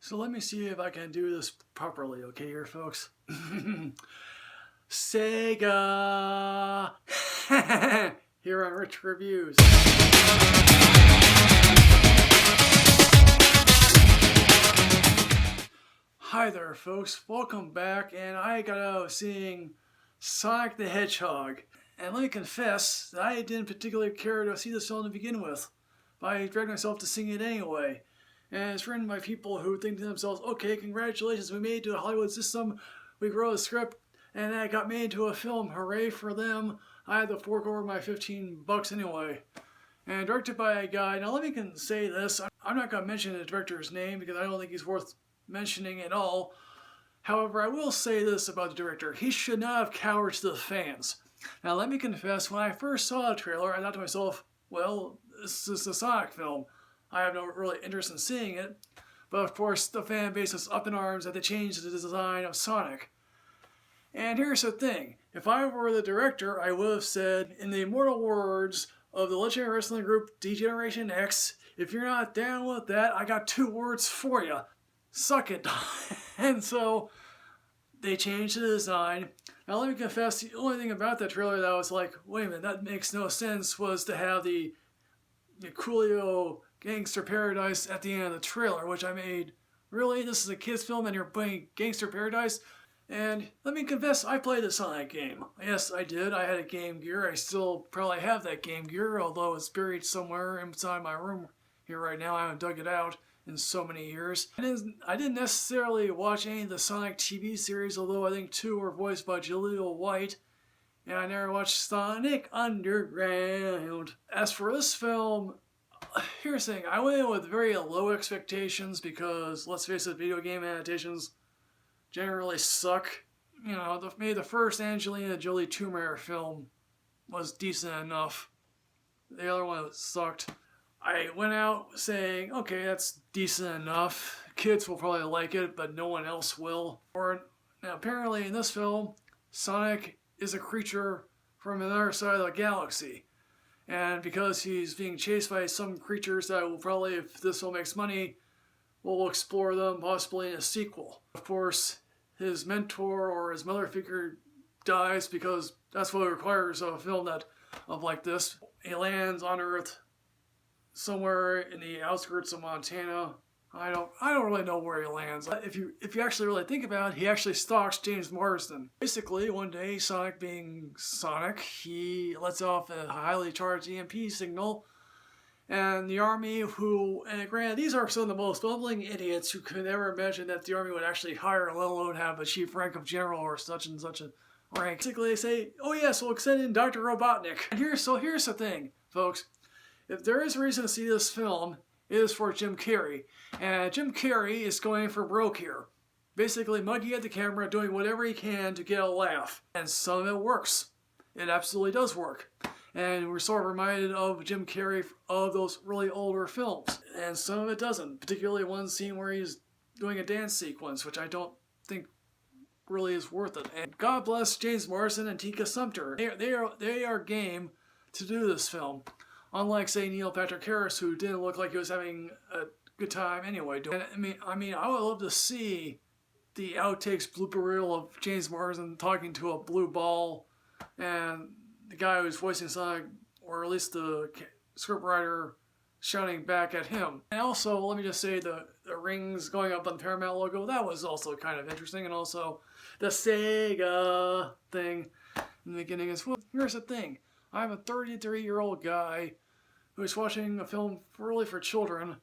So let me see if I can do this properly, okay here folks? Sega! Here on Rich Reviews. Hi there folks, welcome back, and I got out seeing Sonic the Hedgehog. And let me confess that I didn't particularly care to see this film to begin with, but I dragged myself to sing it anyway. And it's written by people who think to themselves, okay, congratulations, we made it to the Hollywood system, we wrote a script, and that got made into a film, hooray for them. I had to fork over my $15 anyway. And directed by a guy, now let me say this, I'm not going to mention the director's name because I don't think he's worth mentioning at all. However, I will say this about the director, he should not have cowered to the fans. Now let me confess, when I first saw the trailer, I thought to myself, well, this is a Sonic film. I have no really interest in seeing it, but of course the fan base is up in arms that they changed the design of Sonic. And here's the thing, if I were the director, I would have said, in the immortal words of the legendary wrestling group D-Generation X, if you're not down with that, I got 2 words for you. Suck it. And so they changed the design. Now let me confess, the only thing about that trailer that I was like, wait a minute, that makes no sense, was to have the Coolio Gangster Paradise at the end of the trailer, which I made, really? This is a kid's film and you're playing Gangster Paradise? And let me confess, I played the Sonic game. Yes, I did. I had a Game Gear. I still probably have that Game Gear, although it's buried somewhere inside my room here right now. I haven't dug it out in so many years. I didn't necessarily watch any of the Sonic TV series, although I think 2 were voiced by Jaleel White. And I never watched Sonic Underground. As for this film, here's the thing, I went in with very low expectations because, let's face it, video game adaptations generally suck. You know, maybe the first Angelina Jolie Tomb Raider film was decent enough. The other one sucked. I went out saying, okay, that's decent enough. Kids will probably like it, but no one else will. Now, apparently in this film, Sonic is a creature from another side of the galaxy. And because he's being chased by some creatures that will probably, if this film makes money, we'll explore them possibly in a sequel. Of course, his mentor or his mother figure dies because that's what it requires of a film like this. He lands on Earth somewhere in the outskirts of Montana. I don't really know where he lands. If you actually really think about it, he actually stalks James Marsden. Basically, one day, Sonic being Sonic, he lets off a highly charged EMP signal, and the army and granted, these are some of the most bumbling idiots who could never imagine that the army would actually hire, let alone have a chief rank of general or such and such a rank. Basically, they say, oh yes, we'll send in Dr. Robotnik. And here's the thing, folks. If there is a reason to see this film, it is for Jim Carrey. And Jim Carrey is going for broke here. Basically mugging at the camera, doing whatever he can to get a laugh. And some of it works. It absolutely does work. And we're sort of reminded of Jim Carrey of those really older films. And some of it doesn't. Particularly one scene where he's doing a dance sequence, which I don't think really is worth it. And God bless James Marsden and Tika Sumpter. They are game to do this film. Unlike, say, Neil Patrick Harris, who didn't look like he was having a good time anyway. I mean, I would love to see the outtakes blooper reel of James Marsden talking to a blue ball, and the guy who's voicing Sonic, or at least the scriptwriter, shouting back at him. And also, let me just say, the rings going up on the Paramount logo, that was also kind of interesting, and also the Sega thing in the beginning is, well, here's the thing. I'm a 33-year-old guy who's watching a film really for children,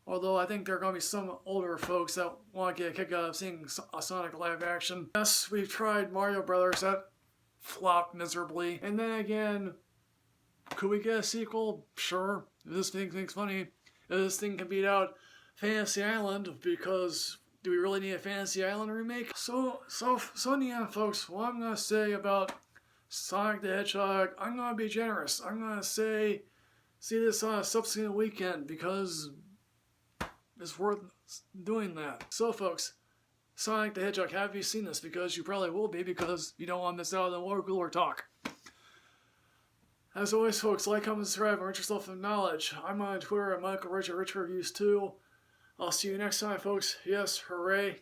although I think there are going to be some older folks that want to get a kick out of seeing a Sonic live action. Yes, we've tried Mario Brothers, that flopped miserably. And then again, could we get a sequel? Sure. If this thing thinks funny, if this thing can beat out Fantasy Island, because do we really need a Fantasy Island remake? So in the end, folks, what I'm going to say about Sonic the Hedgehog, I'm going to be generous. I'm going to say, see this on a subsequent weekend because it's worth doing that. So folks, Sonic the Hedgehog, have you seen this? Because you probably will be, because you don't want to miss out on the water cooler talk. As always, folks, like, comment, subscribe, and enrich yourself in knowledge. I'm on Twitter at Michael Rich at Rich Reviews 2. I'll see you next time, folks. Yes, hooray.